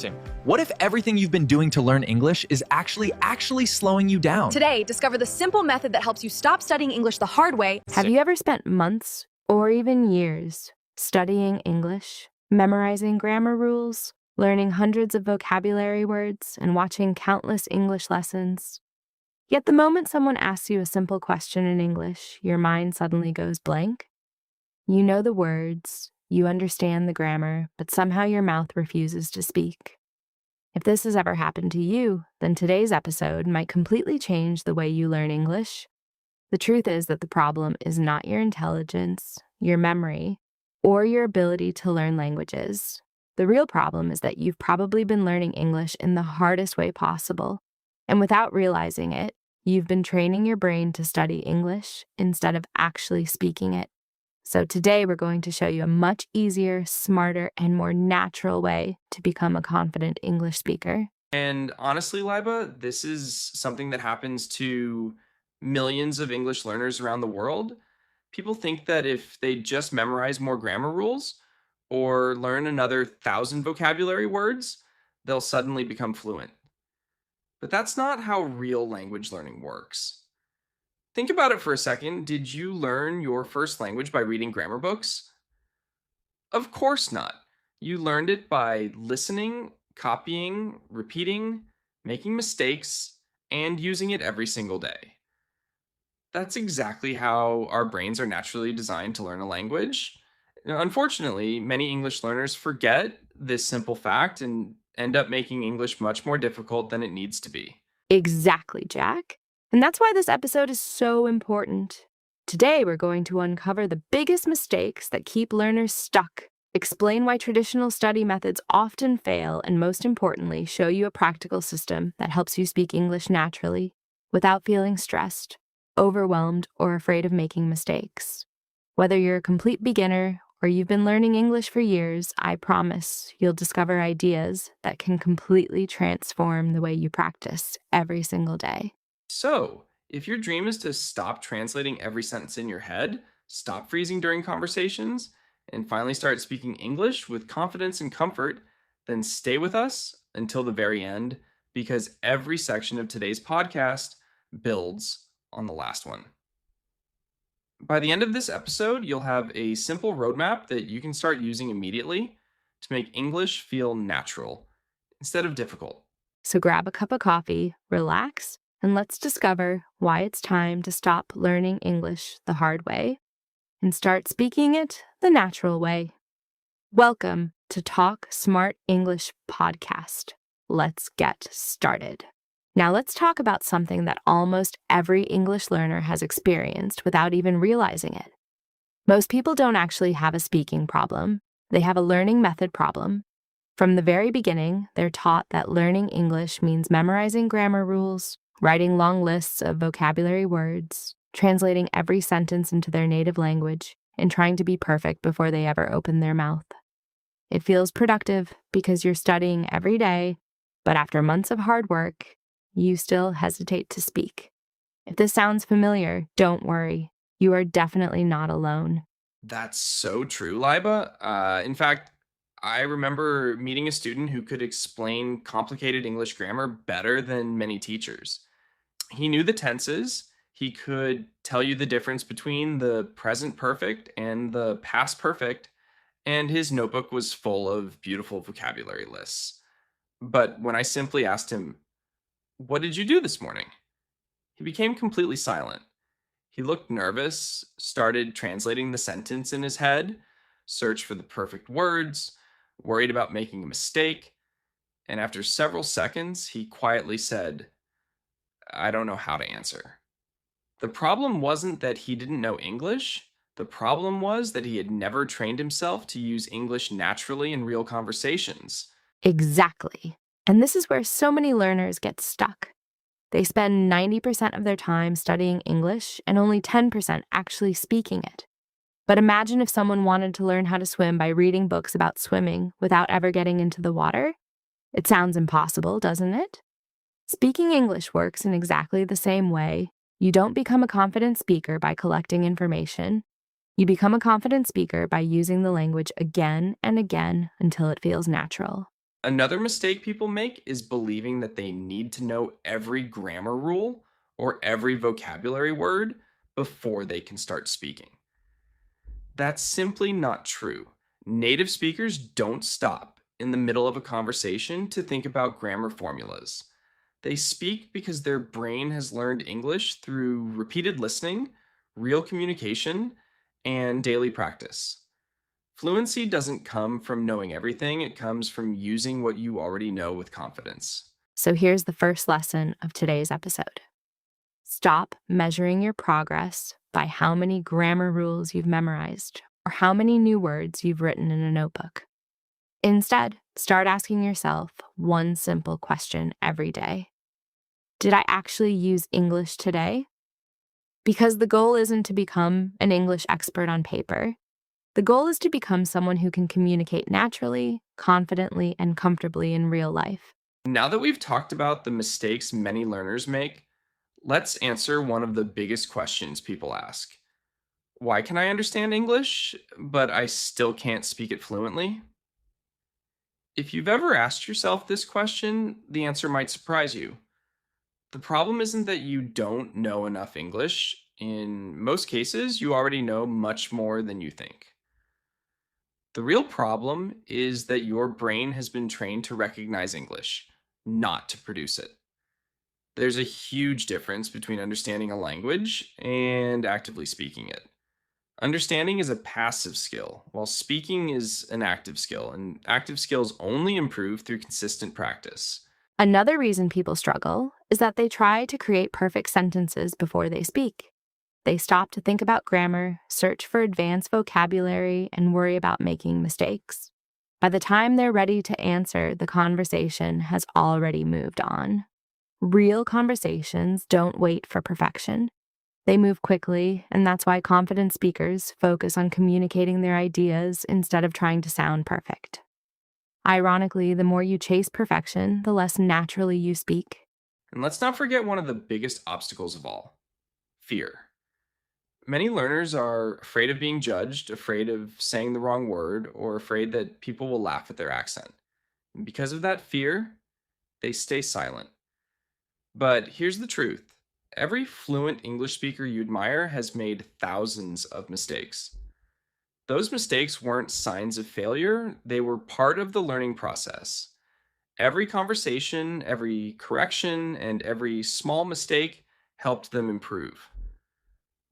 interesting. What if everything you've been doing to learn English is actually slowing you down? Today, discover the simple method that helps you stop studying English the hard way. Have you ever spent months or even years studying English, memorizing grammar rules, learning hundreds of vocabulary words, and watching countless English lessons? Yet the moment someone asks you a simple question in English, your mind suddenly goes blank? You know the words, you understand the grammar, but somehow your mouth refuses to speak. If this has ever happened to you, then today's episode might completely change the way you learn English. The truth is that the problem is not your intelligence, your memory, or your ability to learn languages. The real problem is that you've probably been learning English in the hardest way possible. And without realizing it, you've been training your brain to study English instead of actually speaking it. So today we're going to show you a much easier, smarter, and more natural way to become a confident English speaker. And honestly, Liba, this is something that happens to millions of English learners around the world. People think that if they just memorize more grammar rules or learn another 1,000 vocabulary words, they'll suddenly become fluent. But that's not how real language learning works. Think about it for a second. Did you learn your first language by reading grammar books? Of course not. You learned it by listening, copying, repeating, making mistakes, and using it every single day. That's exactly how our brains are naturally designed to learn a language. Now, unfortunately, many English learners forget this simple fact and end up making English much more difficult than it needs to be. Exactly, Jack. And that's why this episode is so important. Today, we're going to uncover the biggest mistakes that keep learners stuck, explain why traditional study methods often fail, and most importantly, show you a practical system that helps you speak English naturally without feeling stressed, overwhelmed, or afraid of making mistakes. Whether you're a complete beginner or you've been learning English for years, I promise you'll discover ideas that can completely transform the way you practice every single day. So, if your dream is to stop translating every sentence in your head, stop freezing during conversations, and finally start speaking English with confidence and comfort, then stay with us until the very end, because every section of today's podcast builds on the last one. By the end of this episode, you'll have a simple roadmap that you can start using immediately to make English feel natural instead of difficult. So grab a cup of coffee, relax, and let's discover why it's time to stop learning English the hard way and start speaking it the natural way. Welcome to Talk Smart English Podcast. Let's get started. Now let's talk about something that almost every English learner has experienced without even realizing it. Most people don't actually have a speaking problem. They have a learning method problem. From the very beginning, they're taught that learning English means memorizing grammar rules, writing long lists of vocabulary words, translating every sentence into their native language, and trying to be perfect before they ever open their mouth. It feels productive because you're studying every day, but after months of hard work, you still hesitate to speak. If this sounds familiar, don't worry. You are definitely not alone. That's so true, Liba. In fact, I remember meeting a student who could explain complicated English grammar better than many teachers. He knew the tenses. He could tell you the difference between the present perfect and the past perfect, and his notebook was full of beautiful vocabulary lists. But when I simply asked him, "What did you do this morning?" he became completely silent. He looked nervous, started translating the sentence in his head, searched for the perfect words, worried about making a mistake, and after several seconds, he quietly said, "I don't know how to answer." The problem wasn't that he didn't know English. The problem was that he had never trained himself to use English naturally in real conversations. Exactly. And this is where so many learners get stuck. They spend 90% of their time studying English and only 10% actually speaking it. But imagine if someone wanted to learn how to swim by reading books about swimming without ever getting into the water. It sounds impossible, doesn't it? Speaking English works in exactly the same way. You don't become a confident speaker by collecting information. You become a confident speaker by using the language again and again until it feels natural. Another mistake people make is believing that they need to know every grammar rule or every vocabulary word before they can start speaking. That's simply not true. Native speakers don't stop in the middle of a conversation to think about grammar formulas. They speak because their brain has learned English through repeated listening, real communication, and daily practice. Fluency doesn't come from knowing everything, it comes from using what you already know with confidence. So here's the first lesson of today's episode. Stop measuring your progress by how many grammar rules you've memorized or how many new words you've written in a notebook. Instead, start asking yourself one simple question every day. Did I actually use English today? Because the goal isn't to become an English expert on paper. The goal is to become someone who can communicate naturally, confidently, and comfortably in real life. Now that we've talked about the mistakes many learners make, let's answer one of the biggest questions people ask. Why can I understand English, but I still can't speak it fluently? If you've ever asked yourself this question, the answer might surprise you. The problem isn't that you don't know enough English. In most cases, you already know much more than you think. The real problem is that your brain has been trained to recognize English, not to produce it. There's a huge difference between understanding a language and actively speaking it. Understanding is a passive skill, while speaking is an active skill, and active skills only improve through consistent practice. Another reason people struggle is that they try to create perfect sentences before they speak. They stop to think about grammar, search for advanced vocabulary, and worry about making mistakes. By the time they're ready to answer, the conversation has already moved on. Real conversations don't wait for perfection. They move quickly, and that's why confident speakers focus on communicating their ideas instead of trying to sound perfect. Ironically, the more you chase perfection, the less naturally you speak. And let's not forget one of the biggest obstacles of all: fear. Many learners are afraid of being judged, afraid of saying the wrong word, or afraid that people will laugh at their accent. And because of that fear, they stay silent. But here's the truth: every fluent English speaker you admire has made thousands of mistakes. Those mistakes weren't signs of failure, they were part of the learning process. Every conversation, every correction, and every small mistake helped them improve.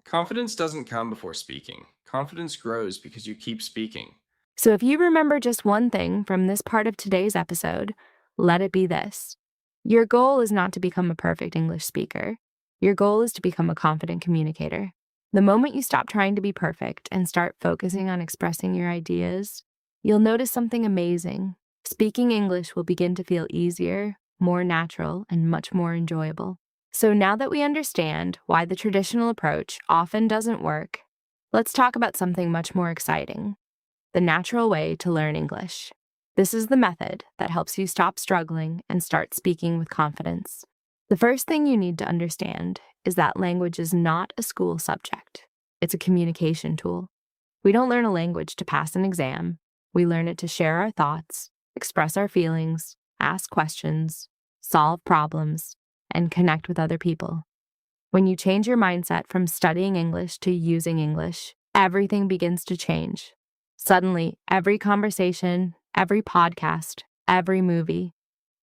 Confidence doesn't come before speaking. Confidence grows because you keep speaking. So if you remember just one thing from this part of today's episode, let it be this. Your goal is not to become a perfect English speaker. Your goal is to become a confident communicator. The moment you stop trying to be perfect and start focusing on expressing your ideas, you'll notice something amazing. Speaking English will begin to feel easier, more natural, and much more enjoyable. So now that we understand why the traditional approach often doesn't work, let's talk about something much more exciting: the natural way to learn English. This is the method that helps you stop struggling and start speaking with confidence. The first thing you need to understand is that language is not a school subject. It's a communication tool. We don't learn a language to pass an exam. We learn it to share our thoughts, express our feelings, ask questions, solve problems, and connect with other people. When you change your mindset from studying English to using English, everything begins to change. Suddenly, every conversation, every podcast, every movie,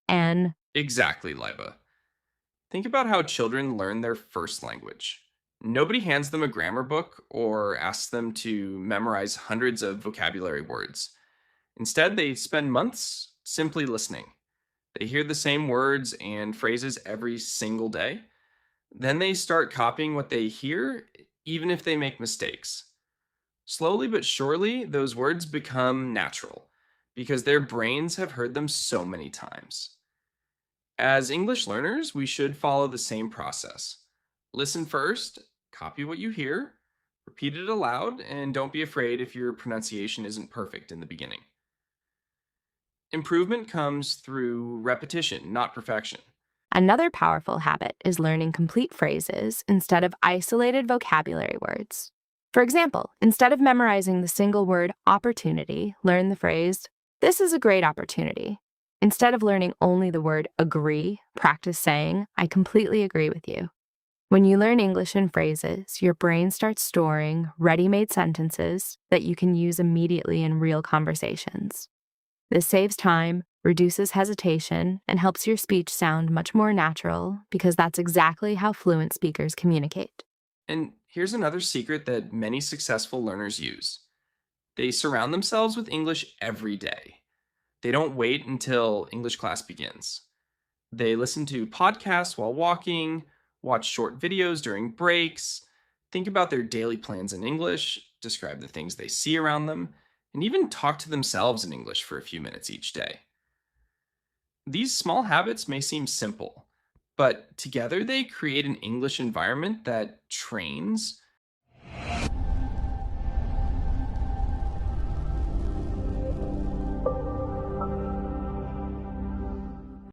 and Exactly, Liba. Think about how children learn their first language. Nobody hands them a grammar book or asks them to memorize hundreds of vocabulary words. Instead, they spend months simply listening. They hear the same words and phrases every single day. Then they start copying what they hear, even if they make mistakes. Slowly but surely, those words become natural because their brains have heard them so many times. As English learners, we should follow the same process. Listen first, copy what you hear, repeat it aloud, and don't be afraid if your pronunciation isn't perfect in the beginning. Improvement comes through repetition, not perfection. another powerful habit is learning complete phrases instead of isolated vocabulary words. For example, instead of memorizing the single word opportunity, learn the phrase, "This is a great opportunity." Instead of learning only the word agree, practice saying, I completely agree with you. When you learn English in phrases, your brain starts storing ready-made sentences that you can use immediately in real conversations. This saves time, reduces hesitation, and helps your speech sound much more natural because that's exactly how fluent speakers communicate. And here's another secret that many successful learners use: they surround themselves with English every day. They don't wait until English class begins. They listen to podcasts while walking, watch short videos during breaks, think about their daily plans in English, describe the things they see around them, and even talk to themselves in English for a few minutes each day. These small habits may seem simple, but together they create an English environment that trains,